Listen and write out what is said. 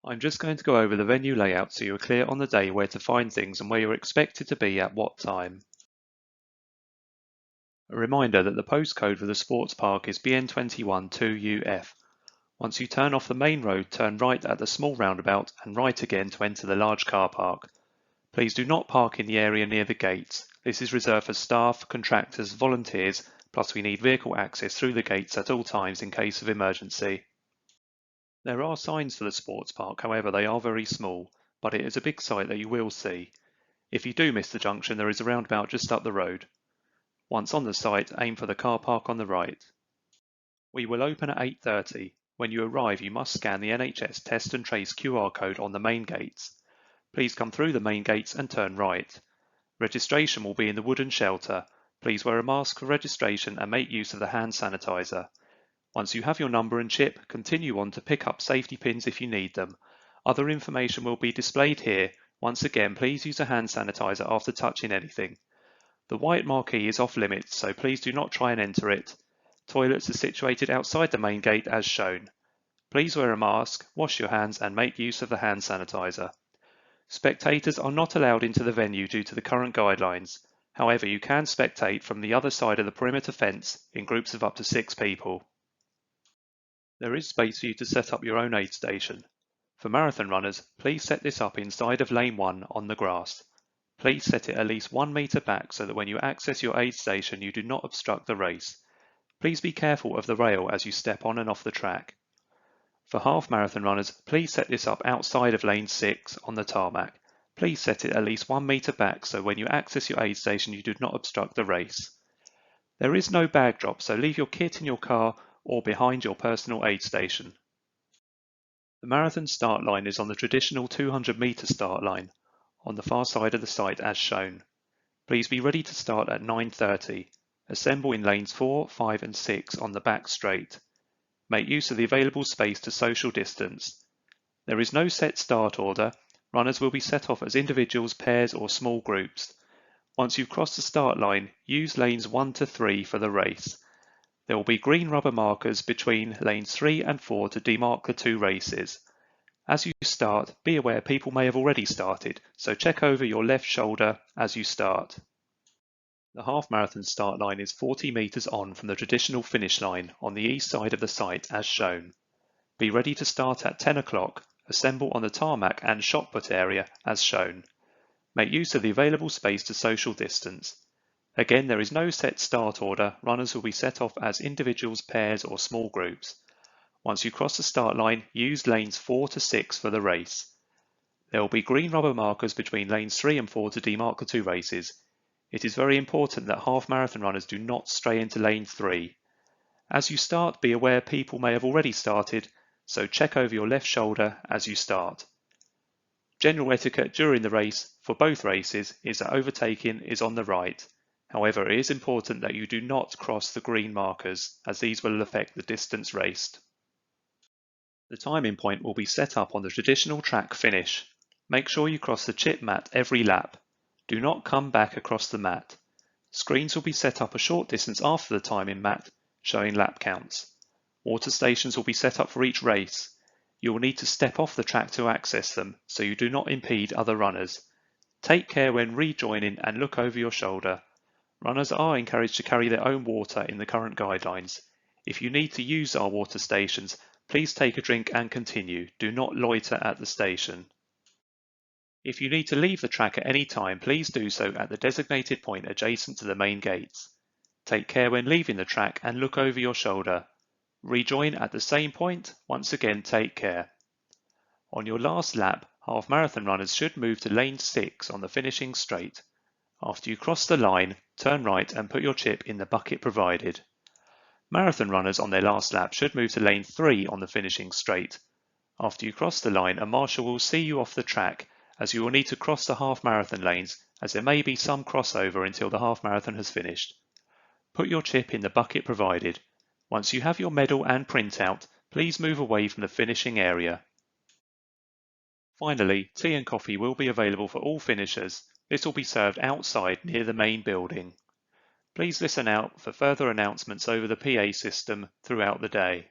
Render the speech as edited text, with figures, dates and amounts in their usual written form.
I'm just going to go over the venue layout so you're clear on the day where to find things and where you're expected to be at what time. A reminder that the postcode for the sports park is BN21 2UF. Once you turn off the main road, turn right at the small roundabout and right again to enter the large car park. Please do not park in the area near the gates. This is reserved for staff, contractors, volunteers, plus we need vehicle access through the gates at all times in case of emergency. There are signs for the sports park, however they are very small, but it is a big site that you will see. If you do miss the junction, there is a roundabout just up the road. Once on the site, aim for the car park on the right. We will open at 8:30. When you arrive, you must scan the NHS Test and Trace QR code on the main gates. Please come through the main gates and turn right. Registration will be in the wooden shelter. Please wear a mask for registration and make use of the hand sanitizer. Once you have your number and chip, continue on to pick up safety pins if you need them. Other information will be displayed here. Once again, please use a hand sanitizer after touching anything. The white marquee is off limits, so please do not try and enter it. Toilets are situated outside the main gate as shown. Please wear a mask, wash your hands and make use of the hand sanitizer. Spectators are not allowed into the venue due to the current guidelines. However, you can spectate from the other side of the perimeter fence in groups of up to 6 people. There is space for you to set up your own aid station. For marathon runners, please set this up inside of lane 1 on the grass. Please set it at least 1 meter back so that when you access your aid station you do not obstruct the race. Please be careful of the rail as you step on and off the track. For half marathon runners, please set this up outside of lane 6 on the tarmac. Please set it at least 1 meter back so when you access your aid station you do not obstruct the race. There is no bag drop, so leave your kit in your car or behind your personal aid station. The marathon start line is on the traditional 200-meter start line, on the far side of the site as shown. Please be ready to start at 9:30. Assemble in lanes 4, 5 and 6 on the back straight. Make use of the available space to social distance. There is no set start order. Runners will be set off as individuals, pairs or small groups. Once you've crossed the start line, use lanes 1 to 3 for the race. There will be green rubber markers between lanes 3 and 4 to demark the 2 races. As you start, be aware people may have already started, so check over your left shoulder as you start. The half marathon start line is 40 meters on from the traditional finish line on the east side of the site as shown. Be ready to start at 10 o'clock, assemble on the tarmac and shot put area as shown. Make use of the available space to social distance. Again, there is no set start order. Runners will be set off as individuals, pairs or small groups. Once you cross the start line, use lanes 4 to 6 for the race. There will be green rubber markers between lanes 3 and 4 to demark the 2 races. It is very important that half marathon runners do not stray into lane 3. As you start, be aware people may have already started, so check over your left shoulder as you start. General etiquette during the race for both races is that overtaking is on the right. However, it is important that you do not cross the green markers, as these will affect the distance raced. The timing point will be set up on the traditional track finish. Make sure you cross the chip mat every lap. Do not come back across the mat. Screens will be set up a short distance after the timing mat, showing lap counts. Water stations will be set up for each race. You will need to step off the track to access them, so you do not impede other runners. Take care when rejoining and look over your shoulder. Runners are encouraged to carry their own water in the current guidelines. If you need to use our water stations, please take a drink and continue. Do not loiter at the station. If you need to leave the track at any time, please do so at the designated point adjacent to the main gates. Take care when leaving the track and look over your shoulder. Rejoin at the same point. Once again, take care. On your last lap, half marathon runners should move to lane 6 on the finishing straight. After you cross the line, turn right and put your chip in the bucket provided. Marathon runners on their last lap should move to lane 3 on the finishing straight. After you cross the line, a marshal will see you off the track, as you will need to cross the half marathon lanes, as there may be some crossover until the half marathon has finished. Put your chip in the bucket provided. Once you have your medal and printout, please move away from the finishing area. Finally, tea and coffee will be available for all finishers. This will be served outside near the main building. Please listen out for further announcements over the PA system throughout the day.